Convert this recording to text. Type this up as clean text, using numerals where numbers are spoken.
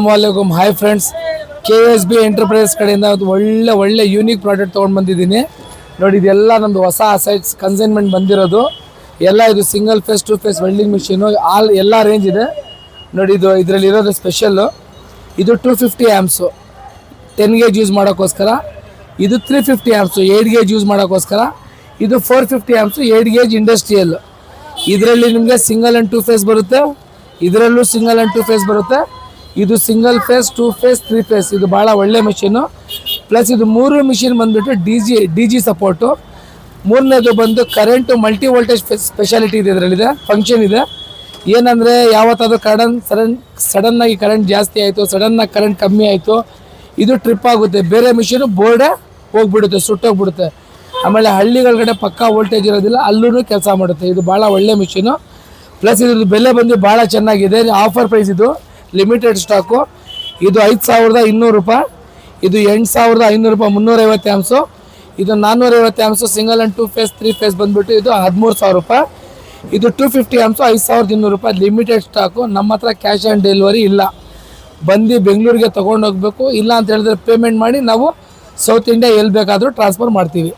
ಅಸ್ಸಲಾಮುಅಲೈಕುಂ. Hi friends, KSB enterprise ಕಡೆಯಿಂದ ಒಳ್ಳೆ unique product ತೊಗೊಂಡು ಬಂದಿದ್ದೀನಿ ನೋಡಿ. ಇದೆಲ್ಲ ನಮ್ಮದು ಹೊಸ ಅಸೈಟ್ಸ್ ಕನ್ಸೈನ್ಮೆಂಟ್ ಬಂದಿರೋದು ಎಲ್ಲ. ಇದು single phase two phase welding machine ಎಲ್ಲ ರೇಂಜ್ ಇದೆ ನೋಡಿ. ಇದರಲ್ಲಿ ಇರೋದು ಸ್ಪೆಷಲ್ಲು. ಇದು 250 ಆ್ಯಮ್ಸು 10 ಗೇಜ್ ಯೂಸ್ ಮಾಡೋಕ್ಕೋಸ್ಕರ. ಇದು 350 ಆ್ಯಮ್ಸು 8 ಗೇಜ್ ಯೂಸ್ ಮಾಡೋಕ್ಕೋಸ್ಕರ. ಇದು 450 ಆ್ಯಮ್ಸು 8 ಗೇಜ್ ಇಂಡಸ್ಟ್ರಿಯಲ್. ಇದರಲ್ಲಿ ನಿಮಗೆ ಸಿಂಗಲ್ ಆ್ಯಂಡ್ 2 ಫೇಸ್ ಬರುತ್ತೆ. ಇದರಲ್ಲೂ ಸಿಂಗಲ್ ಆ್ಯಂಡ್ 2 ಫೇಸ್ ಬರುತ್ತೆ. ಇದು ಸಿಂಗಲ್ ಫೇಸ್ 2 ಫೇಸ್ 3 ಫೇಸ್. ಇದು ಭಾಳ ಒಳ್ಳೆ ಮಿಷಿನು. ಪ್ಲಸ್ ಇದು 3 ಮಿಷಿನ್ ಬಂದುಬಿಟ್ಟು ಡಿ ಜಿ ಸಪೋರ್ಟು. ಮೂರನೇದು ಬಂದು ಕರೆಂಟು ಮಲ್ಟಿ ವೋಲ್ಟೇಜ್ ಸ್ಪೆಷಾಲಿಟಿ ಇದೆ. ಇದರಲ್ಲಿದೆ ಫಂಕ್ಷನ್ ಇದೆ. ಏನಂದರೆ ಯಾವತ್ತಾದರೂ ಸಡನ್ನಾಗಿ ಕರೆಂಟ್ ಜಾಸ್ತಿ ಆಯಿತು, ಸಡನ್ನಾಗಿ ಕರೆಂಟ್ ಕಮ್ಮಿ ಆಯಿತು, ಇದು ಟ್ರಿಪ್ ಆಗುತ್ತೆ. ಬೇರೆ ಮಿಷಿನು ಬೋರ್ಡೇ ಹೋಗ್ಬಿಡುತ್ತೆ, ಸುಟ್ಟೋಗ್ಬಿಡುತ್ತೆ. ಆಮೇಲೆ ಹಳ್ಳಿಗಳಗಡೆ ಪಕ್ಕಾ ವೋಲ್ಟೇಜ್ ಇರೋದಿಲ್ಲ, ಅಲ್ಲೂ ಕೆಲಸ ಮಾಡುತ್ತೆ. ಇದು ಭಾಳ ಒಳ್ಳೆ ಮಿಷಿನು. ಪ್ಲಸ್ ಇದ್ರದ್ದು ಬೆಲೆ ಬಂದು ಭಾಳ ಚೆನ್ನಾಗಿದೆ. ಆಫರ್ ಪ್ರೈಸ್, ಇದು ಲಿಮಿಟೆಡ್ ಸ್ಟಾಕು. ಇದು 5200 ರೂಪಾಯಿ. ಇದು 8500 ರೂಪಾಯಿ 350 ಆ್ಯಮ್ಸು. ಇದು 450 ಆ್ಯಮ್ಸು ಸಿಂಗಲ್ ಆ್ಯಂಡ್ 2 ಫೇಸ್ 3 ಫೇಸ್ ಬಂದುಬಿಟ್ಟು ಇದು 13000 ರೂಪಾಯಿ. ಇದು 250 ಆ್ಯಮ್ಸು 5200 ರೂಪಾಯಿ ಲಿಮಿಟೆಡ್ ಸ್ಟಾಕು. ನಮ್ಮ ಹತ್ರ ಕ್ಯಾಶ್ ಆನ್ ಡೆಲಿವರಿ ಇಲ್ಲ. ಬಂದು ಬೆಂಗಳೂರಿಗೆ ತೊಗೊಂಡೋಗ್ಬೇಕು. ಇಲ್ಲ ಅಂತ ಹೇಳಿದ್ರೆ ಪೇಮೆಂಟ್ ಮಾಡಿ ನಾವು ಸೌತ್ ಇಂಡಿಯಾ ಎಲ್ಲಿ ಬೇಕಾದರೂ ಟ್ರಾನ್ಸ್ಫರ್ ಮಾಡ್ತೀವಿ.